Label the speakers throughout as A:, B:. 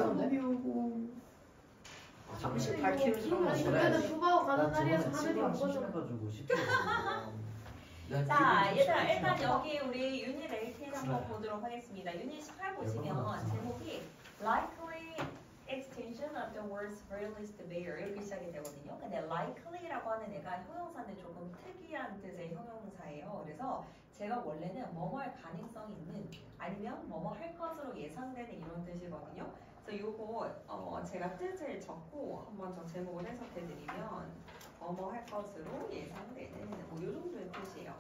A: 비오고
B: 38km
C: 그러면
B: 걸어야지.
C: 부바오 가는 날이어서 하늘이 안 꺼져.
A: 심심해가지고
D: 자, 얘들아 일단 여기 우리 유닛 18 한번 보도록 하겠습니다. 유닛 18 보시면 제목이 Likely Extension of the words realist bear 이렇게 시작이 되거든요. 근데 likely라고 하는 애가 형용사는 조금 특이한 뜻의 형용사예요. 그래서 제가 원래는 뭐뭐 할 가능성이 있는 아니면 뭐뭐 할 것으로 예상되는 이런 뜻이거든요. 그래서 요거 제가 뜻을 적고 한번 저 제목을 해석해드리면 뭐뭐 할 것으로 예상되는 뭐 요 정도의 뜻이에요.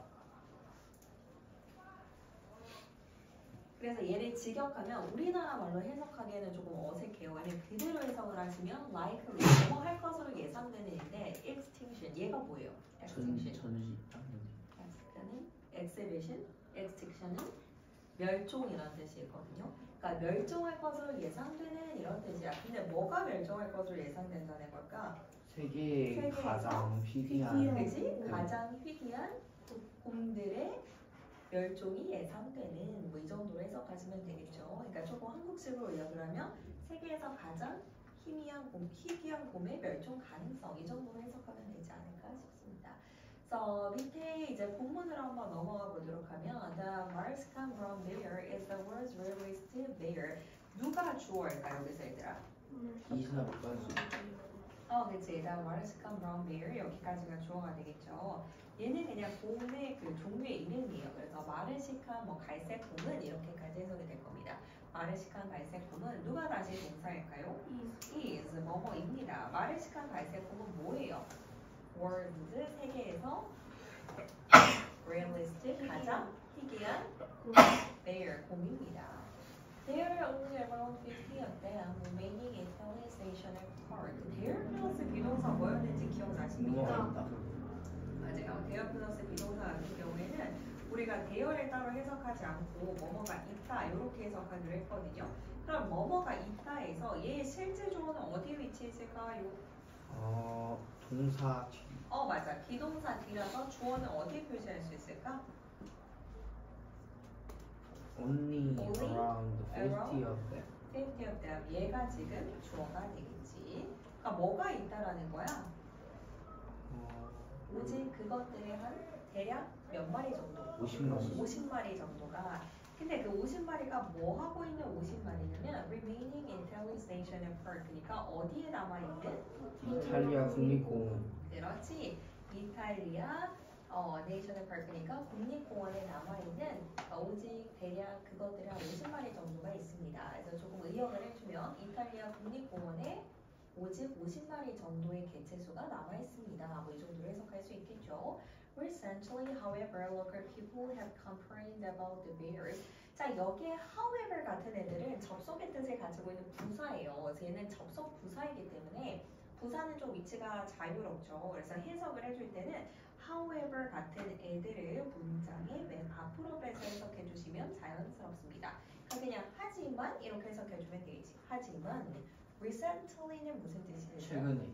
D: 그래서 얘를 직역하면 우리나라 말로 해석하기에는 조금 어색해요. 왜냐면 그대로 해석을 하시면 likely 뭐뭐 할 것으로 예상되는인데 extinction 얘가 뭐예요? extinction extinction exhibition extinction은 멸종이라는 뜻이거든요. 그러니까 멸종할 것으로 예상되는 이런 뜻이야. 근데 뭐가 멸종할 것으로 예상된다는 걸까?
A: 세계의 가장 희귀한
D: 그치? 가장 희귀한 곰들의 멸종이 예상되는 뭐 이 정도로 해석하시면 되겠죠. 그러니까 조금 한국식으로 요약을 하면 세계에서 가장 희귀한 곰의 멸종 가능성 이 정도로 해석하면 되지 않을까 싶습니다. 그래서 밑에 이제 본문으로 한번 넘어가 보도록 하면 The Marshcan brown bear is the world's rarest bear. 누가 주어일까 여기서 얘들아?
A: 이사까지
D: 그치. The Marshcan brown bear 여기까지가 주어가 되겠죠. 얘는 그냥 곰의 그 종류의 이름이에요. 그래서 마르시칸 뭐 갈색 곰은 이렇게까지 해석이 될 겁니다. 마르시칸 갈색 곰은 누가 다시 동사일까요? is 뭐뭐입니다. 마르시칸 갈색 곰은 뭐예요? world 세계에서 rarest 가장 희귀한 bear 곰입니다. There are only around 50 of them remaining in Tallinn National Park. There 플러스 비동사 뭐였는지 기억나십니까? 맞아요. 대열 플러스 비동사 같은 경우에는 우리가 대열을 따로 해석하지 않고 뭐뭐가 있다 이렇게 해석하기로 했거든요. 그럼 뭐뭐가 있다에서 얘의 실제 주어는 어디에 위치해 있을까요?
A: 동사 뒤
D: 맞아. 비동사 뒤라서 주어는 어디에 표시할 수 있을까?
A: Only around 50 of them
D: 50 of them. 얘가 지금 주어가 되겠지. 그러니까 뭐가 있다라는 거야? 오직 그것들의 한 대략 몇 마리 정도? 50마리 정도가. 근데 그 50마리가 뭐 하고 있는 50마리냐면 remaining in Tallinn National Park. 그러니까 어디에 남아 있는?
A: 이탈리아 국립공원.
D: 그렇지. 이탈리아 네이셔널 파크니까 국립공원에 남아 있는 오직 대략 그것들이 한 50마리 정도가 있습니다. 그래서 조금 의역을 해주면 이탈리아 국립공원에 오직 50마리 정도의 개체수가 남아 있습니다. 뭐 이 정도로 해석할 수 있겠죠. Recently, however, local people have complained about the bears. 자, 여기에 however 같은 애들은 접속의 뜻을 가지고 있는 부사예요. 얘는 접속 부사이기 때문에 부사는 좀 위치가 자유롭죠. 그래서 해석을 해줄 때는 however 같은 애들을 문장의 맨 앞으로 빼서 해석해 주시면 자연스럽습니다. 그냥 하지만 이렇게 해석해 주면 되겠지. 하지만 recently는 무슨 뜻이에요?
A: 최근에.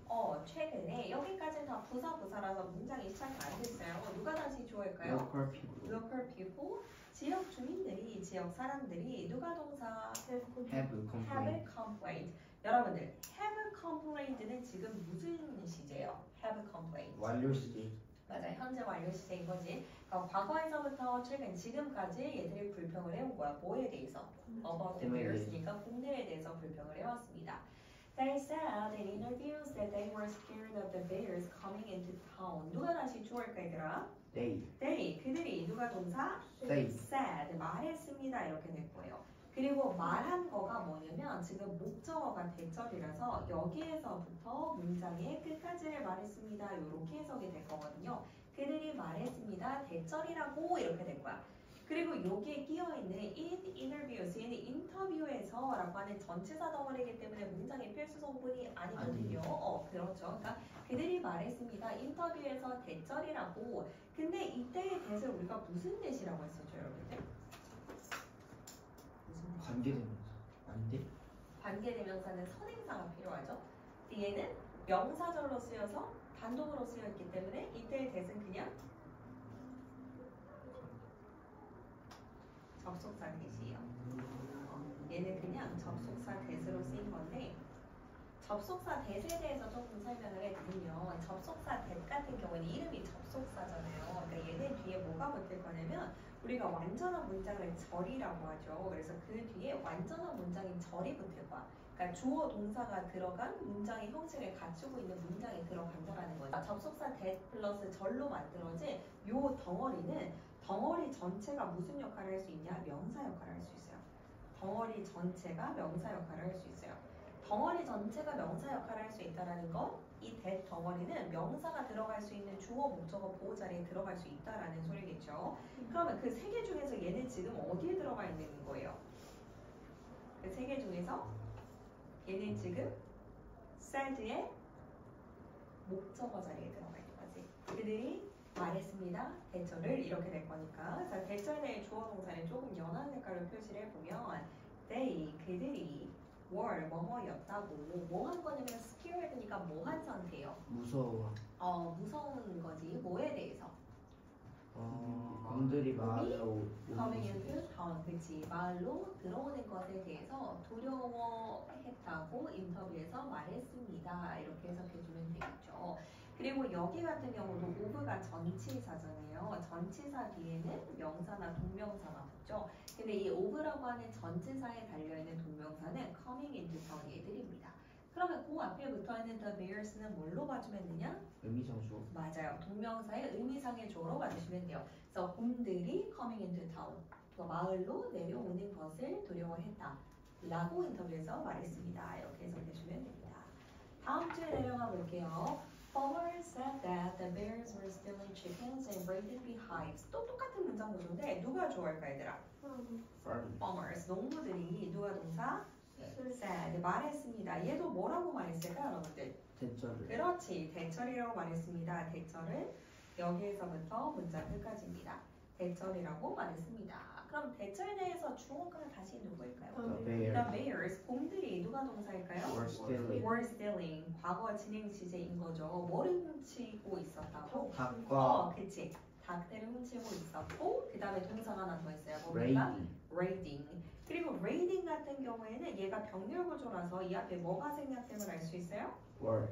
D: 최근에. 여기까지는 다 부사라서 문장이 시작이 안 됐어요. 누가 다시 주어일까요?
A: Local people.
D: Local people. 지역 주민들이, 지역 사람들이 누가 동사?
A: Have complained.
D: 여러분들, have complained는 지금 무슨 시제예요? have complained.
A: 완료 시제.
D: 맞아요. 현재 완료 시제인 거지. 그러니까 과거에서부터 최근 지금까지 얘들이 불평을 해온 거야. 뭐에 대해서? About the bears니까 곰들에 대해서 불평을 해왔습니다. They said in interviews that they were scared of the bears coming into town. 누가 다시 주어일까 얘들아? They. 그들이 누가 동사? said. 말했습니다. 이렇게 될 거예요. 그리고 말한 거가 뭐냐면 지금 목적어가 대절이라서 여기에서부터 문장의 끝까지를 말했습니다. 이렇게 해석이 될 거거든요. 그들이 말했습니다. 대절이라고 이렇게 될 거야. 그리고 여기에 끼어있는 in interviews, 얘는 인터뷰에서 라고 하는 전치사 덩어리이기 때문에 문장의 필수 성분이 아니거든요. 그렇죠. 그러니까 그들이 말했습니다. 인터뷰에서 대절이라고. 근데 이때의 대절 우리가 무슨 대시라고 했었죠, 여러분들?
A: 관계대명사. 아닌데?
D: 관계대명사는 선행사가 필요하죠. 얘는 명사절로 쓰여서 단독으로 쓰여있기 때문에 이때의 대는 그냥 접속사 대시예요. 얘는 그냥 접속사 대시로 쓰인 거니까 접속사 that에 대해서 조금 설명을 해드리면 접속사 that 같은 경우는 이름이 접속사잖아요. 그러니까 얘네 뒤에 뭐가 붙을 거냐면 우리가 완전한 문장을 절이라고 하죠. 그래서 그 뒤에 완전한 문장인 절이 붙을 거야. 그러니까 주어 동사가 들어간 문장의 형식을 갖추고 있는 문장이 들어간다라는 거죠. 접속사 that 플러스 절로 만들어진 요 덩어리는 덩어리 전체가 무슨 역할을 할 수 있냐? 명사 역할을 할 수 있어요. 덩어리 전체가 명사 역할을 할 수 있어요. 덩어리 전체가 명사 역할을 할 수 있다라는 건 이 that 덩어리는 명사가 들어갈 수 있는 주어, 목적어, 보호 자리에 들어갈 수 있다라는 소리겠죠. 그러면 그 세 개 중에서 얘는 지금 어디에 들어가 있는 거예요? 그 세 개 중에서 얘는 지금 said의 목적어 자리에 들어가 있는 거지. 그들이 말했습니다. 대절을 이렇게 될 거니까. 자, 대절 내의 주어 동사는 조금 연한 색깔로 표시를 해보면 they, 그들이 were, 뭐뭐였다고. 뭐 한 거냐면 scared니까 뭐 한 상태예요?
A: 무서워.
D: 무서운 거지. 뭐에 대해서?
A: 곰들이 말로
D: coming into town. 그치. 말로 들어오는 것에 대해서 두려워했다고 인터뷰에서 말했습니다. 이렇게 해석해주면 되겠죠. 그리고 여기 같은 경우도 of가 전치사잖아요. 전치사 뒤에는 명사나 동명사가 붙죠. 근데 이 of라고 하는 전치사에 달려있는 동명사는 coming into town 얘들입니다. 그러면 그 앞에 붙어있는 the bears는 뭘로 봐주면 되냐?
A: 의미상 주어.
D: 맞아요. 동명사의 의미상의 주어로 봐주시면 돼요. 그래서 곰들이 coming into town. 마을로 내려오는 것을 두려워했다. 라고 인터뷰에서 말했습니다. 이렇게 해석해주면 됩니다. 다음 주에 내려가 볼게요. Farmers said that the bears were stealing chickens and raided beehives. 또 똑같은 문장 구조인데 누가 좋아할까 얘들아? Farmers, 농부들이 누가 동사? said, 말했습니다. 얘도 뭐라고 말했을까 여러분들?
A: 대절을.
D: 그렇지, 대절이라고 말했습니다. 대절은 여기에서부터 문장 끝까지입니다. 대절이라고 말했습니다. 그럼 대절 내에서 주어가 다시 누구일까요?
A: The
D: The
A: bear.
D: bears, 곰들이 누가 동사일까요?
A: Were stealing.
D: were stealing, 과거 진행 시제인 거죠. 뭐를 훔치고 있었다고?
A: 닭과
D: 그치. 닭들을 훔치고 있었고 그 다음에 동사가 하나 더 있어요. 뭡니까?
A: raiding.
D: raiding. 그리고 raiding 같은 경우에는 얘가 병렬 구조라서 이 앞에 뭐가 생략됨을 알 수 있어요?
A: were.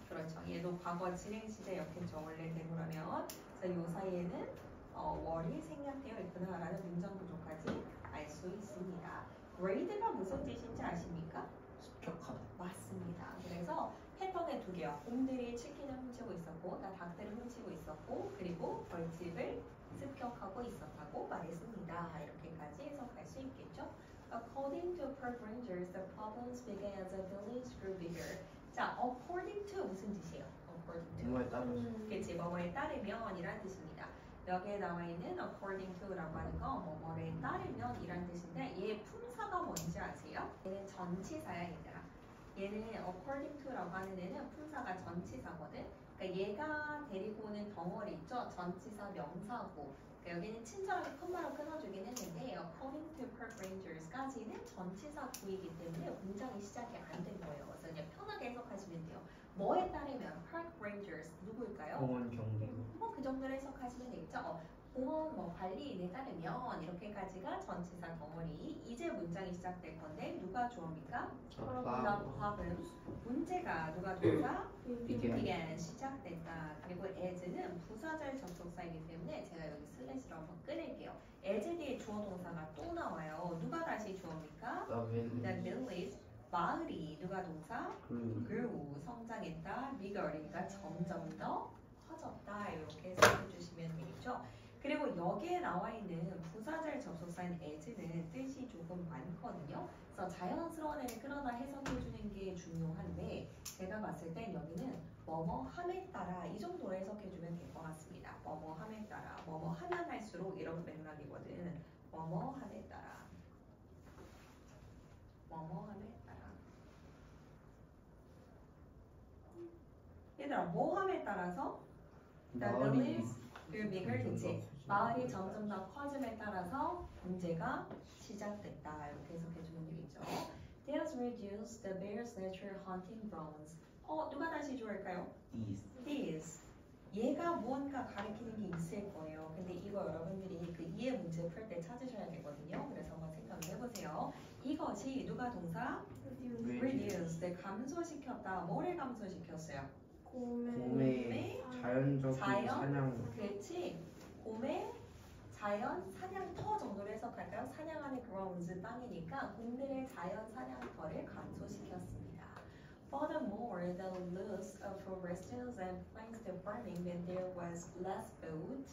D: 그렇죠. 얘도 과거 진행 시제였겠죠. 원래대로라면. 그래서 이 사이에는 월이 생략되어 있구나라는 문장 구조까지 알 수 있습니다. raid가 무슨 뜻인지 아십니까?
A: 습격하다.
D: 맞습니다. 그래서 패턴의 두 개요. 곰들이 치킨을 훔치고 있었고, 닭들을 훔치고 있었고, 그리고 벌집을 습격하고 있었다고 말했습니다. 이렇게까지 해석할 수 있겠죠? According to park rangers, the problems began as the village grew bigger. 자, according to 무슨 뜻이에요? according to.
A: 뭐에 따라서.
D: 그치, 뭐뭐에 따르면 이란 뜻입니다. 여기에 나와 있는 according to라고 하는 건 뭐뭐에 따르면 이란 뜻인데 얘 품사가 뭔지 아세요? 얘는 전치사야 얘들아. 얘는 according to라고 하는 애는 품사가 전치사거든. 그러니까 얘가 데리고 오는 덩어리 있죠? 전치사 명사고. 그러니까 여기는 친절하게 콤마로 끊어주긴 했는데 according to park rangers까지는 전치사 구이기 때문에 문장이 시작이 안 된 거예요. 그래서 그냥 편하게 해석하시면 돼요. 뭐에 따르면 park rangers 누구일까요?
A: 공원 경비구.
D: 뭐 그 정도로 해석하시면 되겠죠. 공원 뭐 관리인에 따르면 이렇게까지가 전치사 덩어리. 이제 문장이 시작될 건데 누가 주어입니까? The problems. 문제가 누가 동사? began 시작됐다. 그리고 as는 부사절 접속사이기 때문에 제가 여기 슬래시로 한번 끊을게요. as 뒤에 주어 동사가 또 나와요. 누가 다시 주어입니까? The village. 마을이 누가 동사? grew 성장했다. bigger 그러니까 점점 더 커졌다. 이렇게 해석해 주시면 되겠죠. 그리고 여기에 나와 있는 부사절 접속사인 as는 뜻이 조금 많거든요. 그래서 자연스러운 애를 끌어다 해석해 주는 게 중요한데 제가 봤을 땐 여기는 뭐뭐 함에 따라 이 정도로 해석해 주면 될 것 같습니다. 뭐뭐 함에 따라 뭐뭐 하면 할수록 이런 맥락이거든. 뭐뭐 함에 따라 뭐뭐 함에 따라 얘들아 뭐 함에 따라서 The village grew bigger 그치? 마을이 점점 더 커짐에 따라서 문제가 시작됐다. 이렇게 해석해주면 되겠죠. These reduced the bear's natural hunting grounds. 누가 다시 좋아할까요? These. 얘가 무언가 가리키는 게 있을 거예요. 근데 이거 여러분들이 그 이해 문제 풀 때 찾으셔야 되거든요. 그래서 한번 생각을 해보세요. 이것이 누가 동사? Reduced. reduce 감소시켰다. 뭐를 감소시켰어요?
A: 곰의 자연적인
D: 자연?
A: 사냥.
D: 그렇지. 곰의 자연 사냥터 정도로 해석할까요? 사냥하는 grounds 땅이니까 곰들의 자연 사냥터를 감소시켰습니다. Furthermore, the loss of forests and plains to farming when there was less food.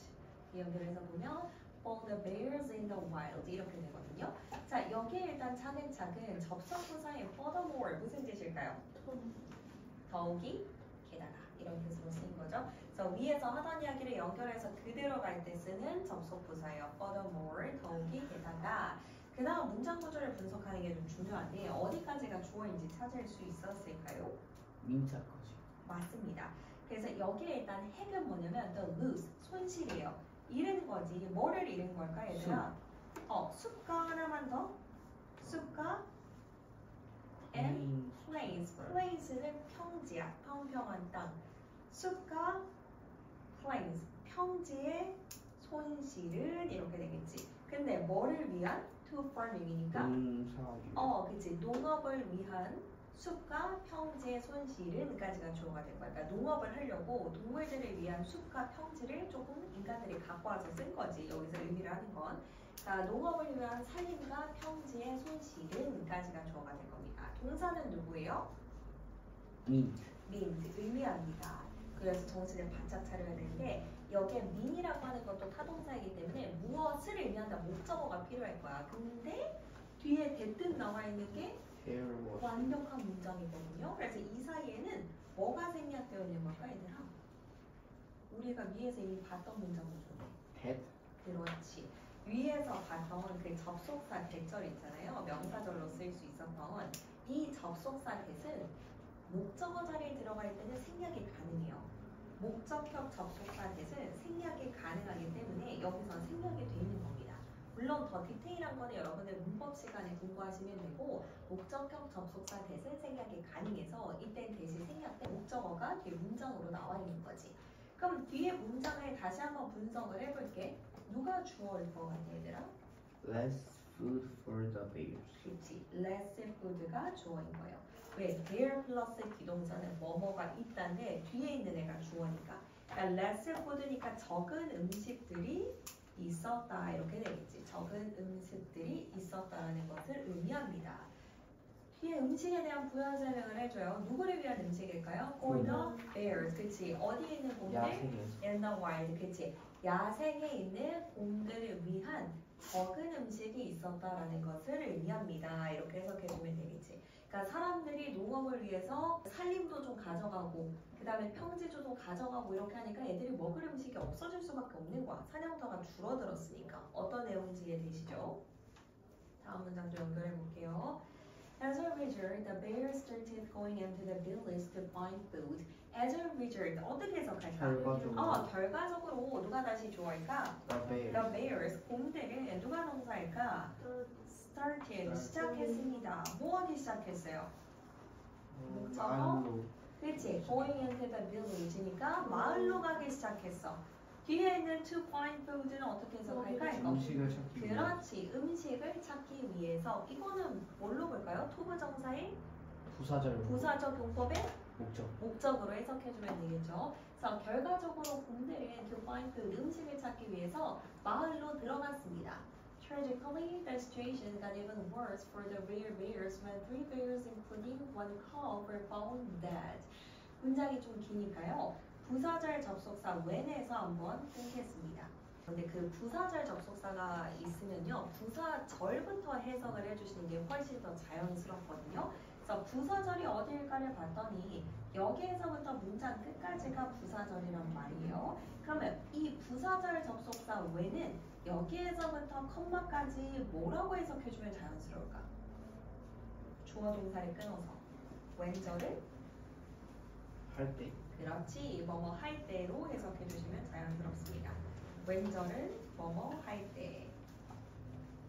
D: 이 연결해서 보면 for the bears in the wild 이렇게 되거든요. 자, 여기에 일단 차근차근 접속부사의 furthermore 무슨 뜻일까요? 더욱이 게다가 이런 뜻으로 쓰인 거죠. 그래서 위에서 하던 이야기를 연결해서 그대로 갈 때 쓰는 접속부사예요. furthermore 더욱이 게다가. 그 다음 문장 구조를 분석하는 게 좀 중요한데 어디까지가 주어인지 찾을 수 있었을까요?
A: 민자까지.
D: 맞습니다. 그래서 여기에 일단 핵은 뭐냐면 the lose 손실이에요. 잃은 거지. 뭐를 잃은 걸까 얘들아? 숲과 하나만 더. 숲과 and plains. plains,는 평지야. 평평한 땅. 숲과 plains. 평지의 손실은 이렇게 되겠지. 근데 뭐를 위한? to farming이니까. 그치. 농업을 위한 숲과 평지의 손실은까지가 주어가 될 거야. 그러니까 농업을 하려고 동물들을 위한 숲과 평지를 조금 인간들이 갖고 와서 쓴 거지. 여기서 의미를 하는 건. 자, 농업을 위한 산림과 평지의 손실은까지가 주어가 될 겁니다. 동사는 누구예요?
A: 민트.
D: 의미합니다. 그래서 정신을 바짝 차려야 되는데 여기에 민이라고 하는 것도 타동사이기 때문에 무엇을 의미한다 목적어가 필요할 거야. 근데 뒤에 대뜸 나와 있는 게 완벽한 문장이거든요. 그래서 이 사이에는 뭐가 생략되어 있는 걸까 얘들아? 우리가 위에서 이미 봤던 문장 구조네. 그렇지. 위에서 봤던 그 접속사 대절 있잖아요. 명사절로 쓸 수 있었던 이 접속사 대는 목적어 자리에 들어가 있을 때는 생략이 가능해요. 목적격 접속사 대는 생략이 가능하기 때문에 여기서 생략이 돼 있는 겁니다. 물론 더 디테일한 거는 여러분들 문법 시간에 공부하시면 되고 목적격 접속사 대는 생략이 가능해서 이때 대신 생략된 목적어가 뒤에 문장으로 나와 있는 거지. 그럼 뒤에 문장을 다시 한번 분석을 해볼게. 누가 주어일 것 같아 얘들아?
A: Less food for the bears.
D: 그렇지. less food가 주어인 거예요. 왜? bear 플러스 비동사는 뭐뭐가 있다인데 뒤에 있는 애가 주어니까. 그러니까 less food니까 적은 음식들이 있었다 이렇게 되겠지. 적은 음식들이 있었다라는 것을 의미합니다. 뒤에 음식에 대한 부연 설명을 해줘요. 누구를 위한 음식일까요? For the bears. 그치. 어디에 있는 곰들? In the wild. 그치. 야생에 있는 곰들을 위한 적은 음식이 있었다라는 것을 의미합니다. 이렇게 해석해주면 되겠지. 그러니까 사람들이 농업을 위해서 산림도 좀 가져가고 그 다음에 평지도 좀 가져가고 이렇게 하니까 애들이 먹을 음식이 없어질 수밖에 없는 거야. 사냥터가 줄어들었으니까. 어떤 내용인지 이해되시죠? 다음 문장도 연결해 볼게요. As a result, the bears started going into the village to find food. As a result, 어떻게 해석할까? 결과적으로 누가 다시 좋아할까? The bears, 곰들은 누가 동사일까? started, 시작했습니다. 뭐 하기 시작했어요? 목적어? 그치, going into the village니까 마을로 가기 시작했어. 뒤에 있는 to find food는 어떻게 해석할까?
A: 음식을 찾기 위해.
D: 그렇지, 음식을 찾기 위해서. 이거는 뭘로 볼까요? to 부정사의 부사적 용법의 목적으로 해석해주면 되겠죠. 그래서 결과적으로 곰들은 to find food, 음식을 찾기 위해서 마을로 들어갔습니다. Tragically, the situation got even worse for the rear bears when 3 bears, including one calf, were found dead. 문장이 좀 기니까요. 부사절 접속사 when에서 한번 끊겠습니다. 근데 그 부사절 접속사가 있으면요. 부사절부터 해석을 해주시는 게 훨씬 더 자연스럽거든요. 그래서 부사절이 어디일까를 봤더니 여기에서부터 문장 끝까지가 부사절이란 말이에요. 그러면 이 부사절 접속사 when은 여기에서부터 컴마까지 뭐라고 해석해주면 자연스러울까? 주어 동사를 끊어서 when절을
A: 할 때.
D: 그렇지. 뭐뭐 할 때로 해석해주시면 자연스럽습니다. when절을 뭐뭐 할 때.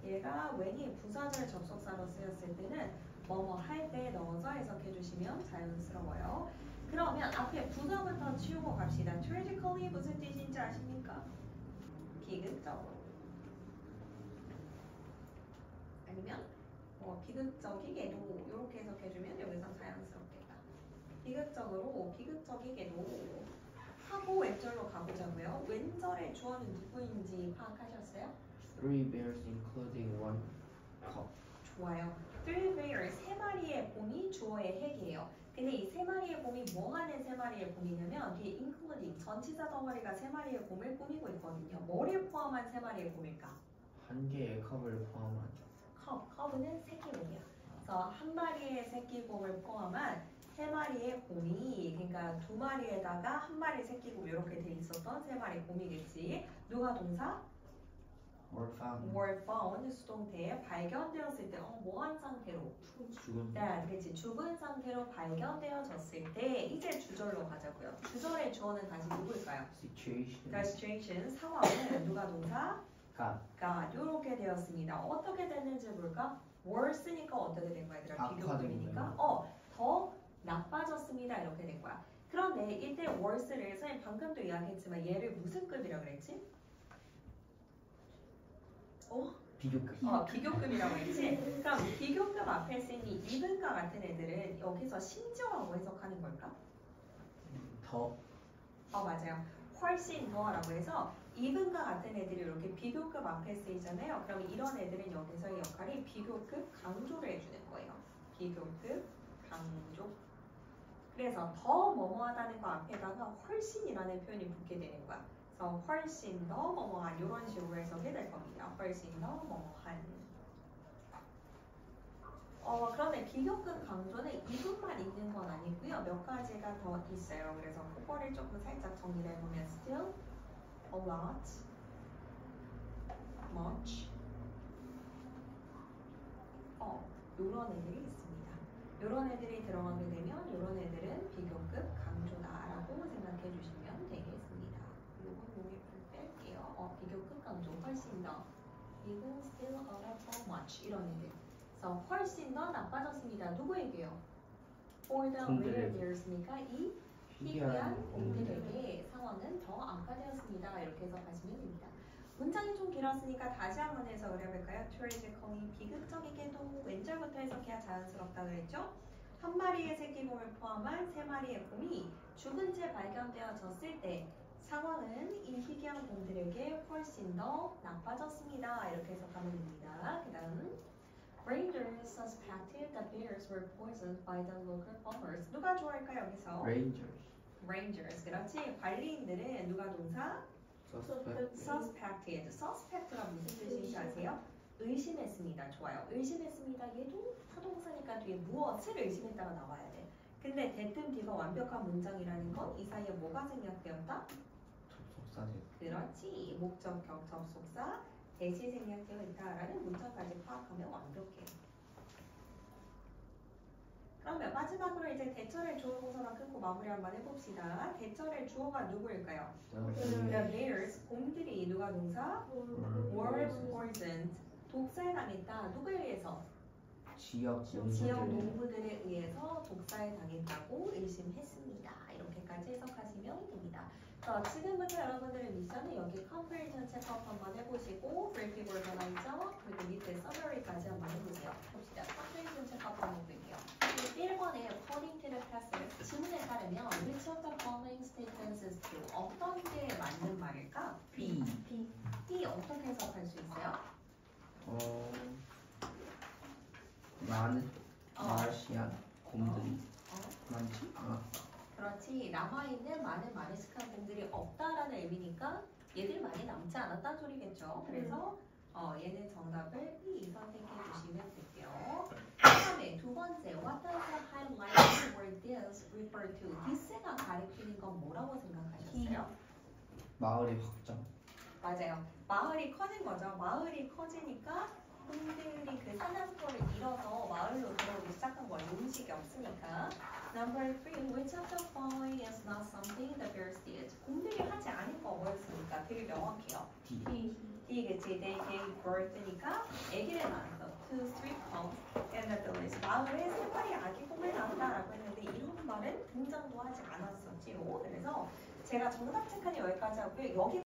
D: 얘가 when이 부사절 접속사로 쓰였을 때는 뭐뭐 할 때 넣어서 해석해주시면 자연스러워요. 그러면 앞에 부사부터 치우고 갑시다. tragically 무슨 뜻인지 아십니까? 비극적으로. 아니면 비극적이게도 이렇게 해석해주면 여기서 자연스럽습니다. 비극적이게도 하고 왼절로 가보자고요. 왼절의 주어는 누구인지 파악하셨어요?
A: 3 bears including 1 cup.
D: 좋아요. Three bears, 세 마리의 곰이 주어의 핵이에요. 근데 이 세 마리의 곰이 뭐 하는 세 마리의 곰이냐면 뒤에 including, 전치사 덩어리가 세 마리의 곰을 꾸미고 있거든요. 뭐를 포함한 세 마리의 곰일까?
A: 한 개의 컵을 포함한
D: 컵은 새끼곰이야. 그래서 한 마리의 새끼곰을 포함한 세 마리의 곰이, 그러니까 두 마리에다가 한 마리 새끼곰 이렇게 돼 있었던 세 마리 곰이겠지. 누가 동사?
A: were found.
D: were found, 수동태에 발견되었을 때, 뭐한 상태로?
A: 죽은
D: 네, 그렇지. 죽은 상태로 발견되어졌을 때 이제 주절로 가자고요. 주절의 주어는 다시 누구일까요?
A: situation.
D: 그러니까 situation, 상황은 누가 동사?
A: got.
D: 이렇게 되었습니다. 어떻게 됐는지 볼까? were 쓰니까 어떻게 된 거야? 얘들아? 비교급이니까 더 나빠졌습니다. 이렇게 된 거야. 그런데 이때 were를 선생님 방금도 이야기했지만 얘를 무슨 급이라고 그랬지?
A: 비교급.
D: 비교급이라고 했지? 그럼 비교급 앞에 쓰인 이 even과 같은 애들은 여기서 심지어라고 해석하는 걸까?
A: 더.
D: 맞아요. 훨씬 더라고 해서 even과 같은 애들이 이렇게 비교급 앞에 쓰이잖아요. 그럼 이런 애들은 여기서의 역할이 비교급 강조를 해주는 거예요. 비교급 강조. 그래서 더 뭐뭐하다는 거 앞에다가 훨씬이라는 표현이 붙게 되는 거야. 그래서 훨씬 더 뭐뭐한 이런 식으로 해석이 될 겁니다. 훨씬 더 뭐뭐한. 그런데 비교급 강조는 이분만 있는 건 아니고요. 몇 가지가 더 있어요. 그래서 그거를 조금 살짝 정리를 해보면 still, a lot, much, 이런 애들이 있습니다. 이런 애들이 들어가게 되면 이런 애들은 비교급 강조다라고 생각해 주시면 되겠습니다. 요건 여기 뺄게요. 비교급 강조 훨씬 더, even, still, a lot, so much 이런 애들. 그래서 훨씬 더 나빠졌습니다. 누구에게요? For the real bears니까 이 희귀한 곰들에게 상황은 더 악화되었습니다. 이렇게 해석하시면 됩니다. 문장이 좀 길었으니까 다시 한번 해석을 해볼까요? tragically, 비극적이게도 왼절부터 해석해야 자연스럽다고 했죠? 한 마리의 새끼곰을 포함한 세 마리의 곰이 죽은 채 발견되어졌을 때 상황은 이 희귀한 곰들에게 훨씬 더 나빠졌습니다. 이렇게 해석하면 됩니다. 그 다음 Rangers suspected that bears were poisoned by the local farmers. 누가 좋아할까요 여기서? Rangers. 그렇지. 관리인들은 누가 동사? Suspected. Suspect가 무슨 뜻인지 아세요? 의심했습니다. 좋아요. 의심했습니다. 얘도 타동사니까 뒤에 무엇을 의심했다가 나와야 돼. 근데 대뜸 뒤가 완벽한 문장이라는 건 이 사이에 뭐가 생략되었다?
A: 접속사죠.
D: 그렇지. 목적격 접속사 대시 생략되어 있다라는 문장까지 파악하면 완벽해요. 그러면 마지막으로 이제 대절의 주어 동사만 끊고 마무리 한번 해봅시다. 대절의 주어가 누구일까요? The bears, 곰들이 누가 동사? were poisoned, 독사에 당했다. 누구에 의해서? 지역 농부들에 의해서 독사에 당했다고 의심했습니다. 이렇게까지 해석하시면 됩니다. 지금부터 여러분들의 미션은 여기 conversion 체크업 한번 해보시고 brief word 하나 있죠? 그리고 밑에 summary까지 한번 해보세요. 봅시다. conversion 체크업 한번 볼게요. 1번에 according to the passage 지문에 따르면 which of the following statements is true? 어떤 게 맞는 말일까? B 어떻게 해석할 수 있어요?
A: 마르시안 곰들이 많지 않았다.
D: 그렇지. 남아있는 많은 마르시안 곰들이 없다라는 의미니까 얘들 많이 남지 않았다는 소리겠죠. 그래서 얘는 정답을 B 선택해 주시면 될게요. 그 다음에 두 번째 What does the highlighted word this refer to? this가 가리키는 건 뭐라고 생각하셨어요?
A: 마을의 확장.
D: 맞아요. 마을이 커진 거죠. 마을이 커지니까 곰들이 그 사냥터를 잃어서 마을로 들어오기 시작한 거예요. 음식이 없으니까. Number 3. Which of the following is not something the bears did? 곰들이 하지 않은 거 뭐였습니까? 되게 명확해요. D겠지. They gave birth니까 아기를 낳았어. 2, 3 cubs and the village. 마을에 세 마리 아기 곰을 낳았다라고 했는데 이런 말은 등장도 하지 않았었지요. 그래서 제가 정답 체크는 여기까지 하고요. 여기